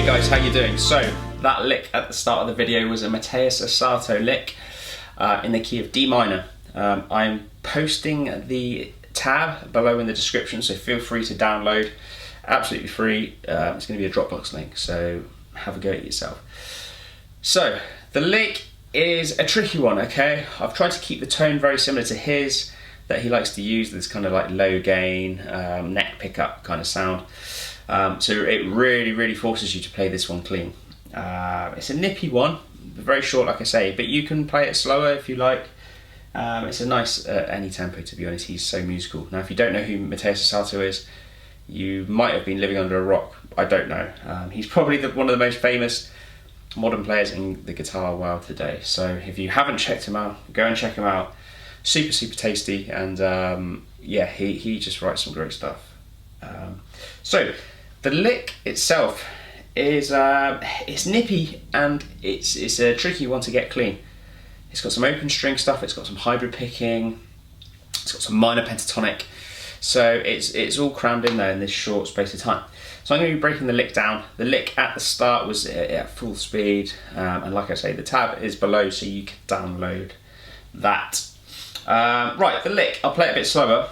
Hey guys, how you doing? So that lick at the start of the video was a Mateus Asato lick in the key of D minor. I'm posting the tab below in the description, so feel free to download. Absolutely free. It's going to be a Dropbox link, so have a go at yourself. So the lick is a tricky one, okay? I've tried to keep the tone very similar to his that he likes to use, this kind of like low gain, neck pickup kind of sound. So it really forces you to play this one clean. It's a nippy one, very short like I say, but you can play it slower if you like. It's a nice any tempo, to be honest. He's so musical. Now if you don't know who Mateus Asato is, you might have been living under a rock. I don't know. He's probably one of the most famous modern players in the guitar world today. So if you haven't checked him out, go and check him out. Super tasty, and yeah, he just writes some great stuff. So the lick itself is it's nippy and it's a tricky one to get clean. It's got some open string stuff, it's got some hybrid picking, it's got some minor pentatonic, so it's all crammed in there in this short space of time. So I'm going to be breaking the lick down. The lick at the start was at full speed, and like I say, the tab is below, so you can download that. Right, the lick, I'll play it a bit slower.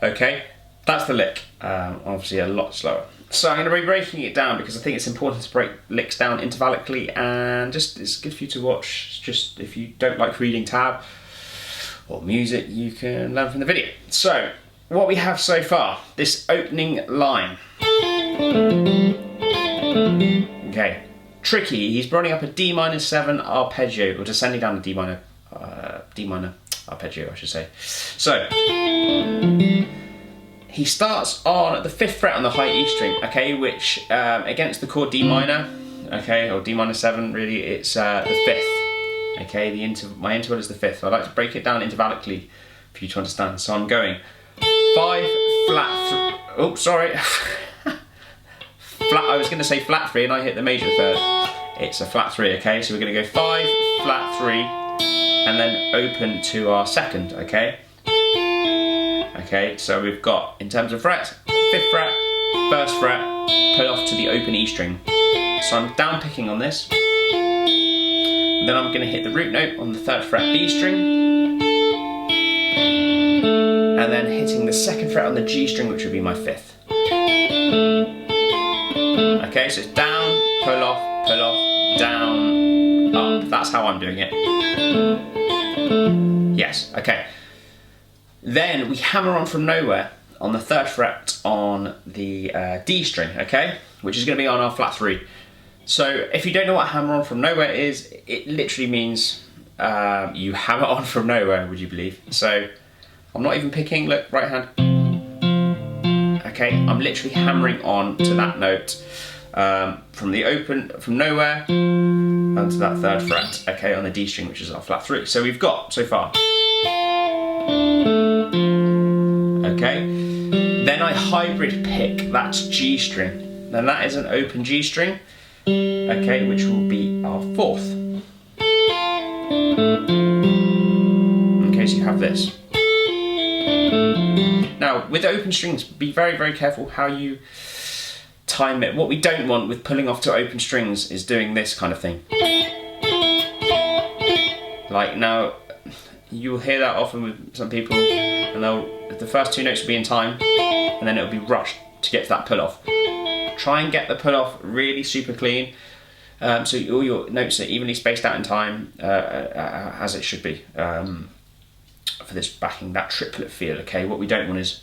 Okay, that's the lick, obviously a lot slower. So I'm going to be breaking it down because I think it's important to break licks down intervallically, and just it's good for you to watch. Just if you don't like reading tab or music, you can learn from the video. So what we have so far, this opening line. Okay, tricky. He's running up a D minor 7 arpeggio, or descending down a D minor arpeggio, I should say. So he starts on the 5th fret on the high E string, okay, which against the chord D minor, okay, or D minor 7, really, it's the 5th. Okay, my interval is the 5th. So I'd like to break it down intervallically for you to understand. So I'm going 5 flat. Oh, sorry. I was going to say flat 3, and I hit the major 3rd. It's a flat 3, okay. So we're going to go 5 flat 3, and then open to our 2nd, okay. Okay, so we've got, in terms of frets, 5th fret, 1st fret, pull off to the open E string. So I'm down picking on this. Then I'm going to hit the root note on the 3rd fret B string, and then hitting the 2nd fret on the G string, which would be my 5th. Okay, so it's down, pull off, down, up. That's how I'm doing it. Yes, okay. Then we hammer on from nowhere on the 3rd fret on the D string, okay? Which is going to be on our flat 3. So if you don't know what hammer on from nowhere is, it literally means you hammer on from nowhere, would you believe? So I'm not even picking, look, right hand. Okay, I'm literally hammering on to that note from nowhere onto that 3rd fret, okay, on the D string, which is our flat 3. So we've got, so far, okay, then I hybrid pick, that's G string. Then that is an open G string, okay, which will be our 4th. Okay, so you have this. Now, with open strings, be very careful how you time it. What we don't want with pulling off to open strings is doing this kind of thing. Like now, you'll hear that often with some people, and the first 2 notes will be in time, and then it'll be rushed to get to that pull off. Try and get the pull off really super clean, so all your notes are evenly spaced out in time, as it should be, for this backing that triplet feel. Okay, what we don't want is,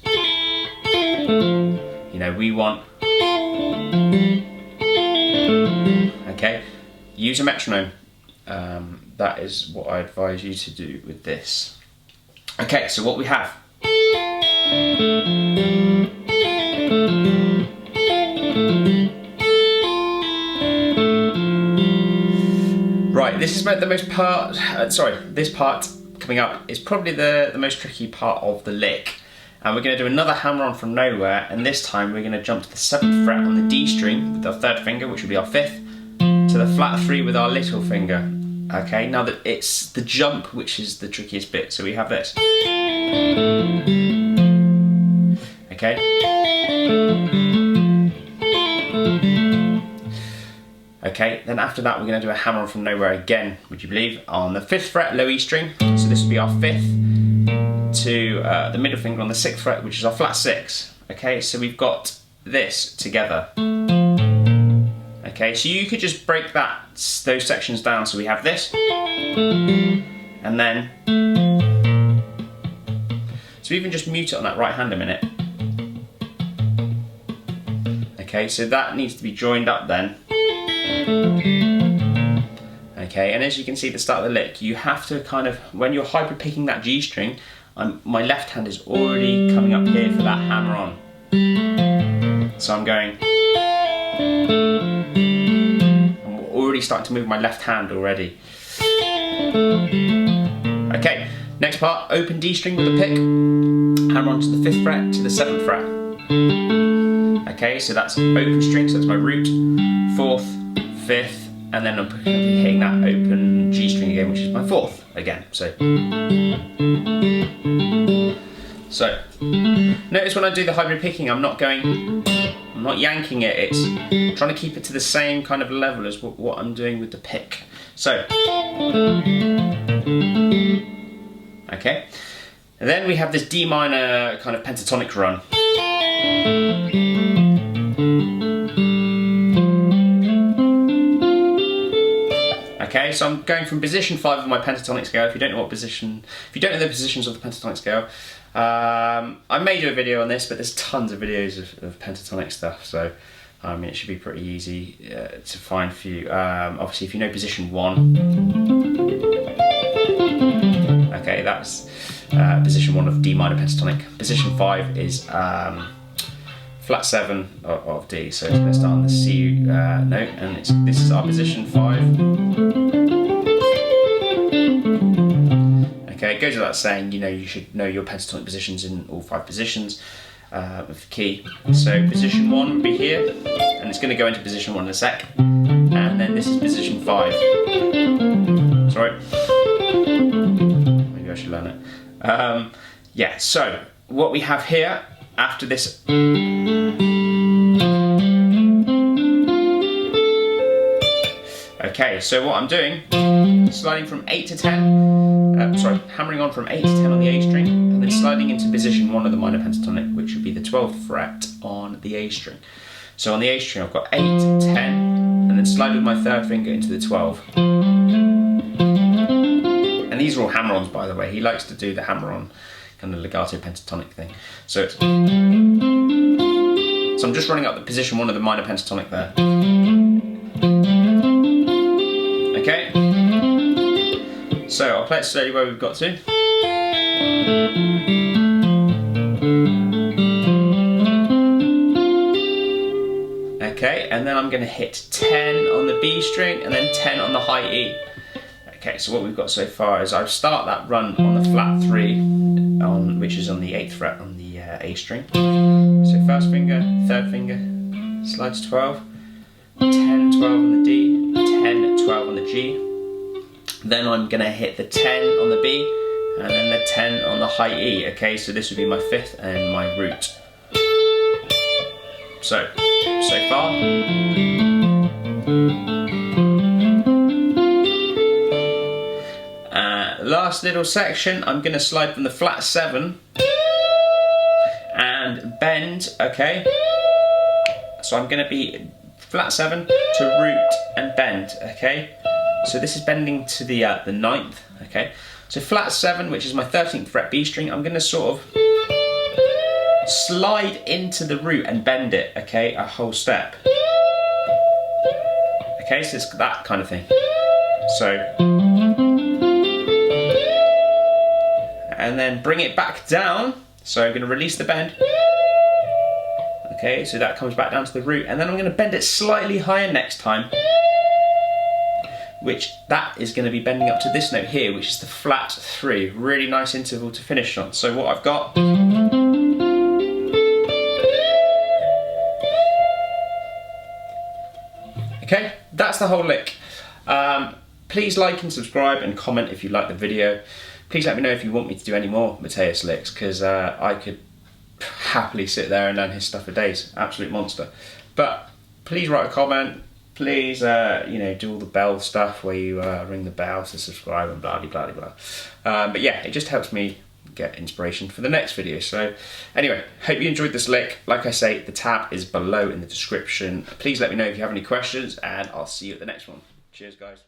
you know, we want, okay, use a metronome. That is what I advise you to do with this. Okay, so what we have. Right, this is the most part, this part coming up is probably the most tricky part of the lick. And we're going to do another hammer on from nowhere, and this time we're going to jump to the 7th fret on the D string with our 3rd finger, which will be our 5th, to the flat 3 with our little finger. Okay, now that it's the jump which is the trickiest bit. So we have this. Okay. Okay, then after that we're going to do a hammer on from nowhere again, would you believe, on the 5th fret, low E string. So this will be our 5th to the middle finger on the 6th fret, which is our flat 6. Okay, so we've got this together. Okay, so you could just break those sections down. So we have this, and then, so even just mute it on that right hand a minute. Okay, so that needs to be joined up then. Okay, and as you can see at the start of the lick, you have to kind of, when you're hyper picking that G string, my left hand is already coming up here for that hammer on. So I'm going, I'm already starting to move my left hand already. Okay, next part, open D string with a pick, hammer on to the 5th fret to the 7th fret. Okay, so that's open string, so that's my root, 4th, 5th, and then I'm hitting that open G string again, which is my 4th again. So notice when I do the hybrid picking, I'm not yanking it, it's trying to keep it to the same kind of level as what I'm doing with the pick. So, okay, and then we have this D minor kind of pentatonic run. Okay, so I'm going from position 5 of my pentatonic scale. If you don't know the positions of the pentatonic scale, I may do a video on this, but there's tons of videos of pentatonic stuff, so I mean it should be pretty easy to find for you. Obviously, if you know position 1, okay, that's position 1 of D minor pentatonic. Position 5 is flat 7 of D, so it's going to start on the C note, and this is our position 5. Okay, it goes without saying, you should know your pentatonic positions in all 5 positions of the key. So position 1 would be here, and it's going to go into position 1 in a sec, and then this is position 5. Sorry, maybe I should learn it. Yeah, so what we have here after this. Okay, so what I'm doing, sliding from 8 to 10, hammering on from 8 to 10 on the A string, and then sliding into position 1 of the minor pentatonic, which would be the 12th fret on the A string. So on the A string I've got 8, 10, and then slide with my 3rd finger into the 12. And these are all hammer-ons, by the way. He likes to do the hammer-on kind of legato pentatonic thing. So I'm just running up the position 1 of the minor pentatonic there. Okay, so I'll play it slowly where we've got to. Okay, and then I'm going to hit 10 on the B string and then 10 on the high E. Okay, so what we've got so far is I start that run on the flat 3, which is on the 8th fret on the A string. So 1st finger, 3rd finger, slide to 12, 10, 12 on the D, 10, 12 on the G. Then I'm going to hit the 10 on the B, and then the 10 on the high E. Okay, so this would be my 5th and my root. So far. Last little section, I'm going to slide from the flat 7 and bend, okay? So I'm going to be flat 7 to root and bend, okay? So this is bending to the 9th, okay? So flat 7, which is my 13th fret B string, I'm going to sort of slide into the root and bend it, okay? A whole step. Okay, so it's that kind of thing. So, and then bring it back down. So I'm going to release the bend. Okay, so that comes back down to the root, and then I'm going to bend it slightly higher next time, which that is going to be bending up to this note here, which is the flat 3. Really nice interval to finish on. So what I've got, okay, that's the whole lick. Please like and subscribe and comment if you like the video. Please let me know if you want me to do any more Mateus licks, because I could happily sit there and learn his stuff for days. Absolute monster. But please write a comment. Please, do all the bell stuff where you ring the bell to subscribe and blah, blah, blah, blah. But yeah, it just helps me get inspiration for the next video. So anyway, hope you enjoyed this lick. Like I say, the tab is below in the description. Please let me know if you have any questions, and I'll see you at the next one. Cheers, guys.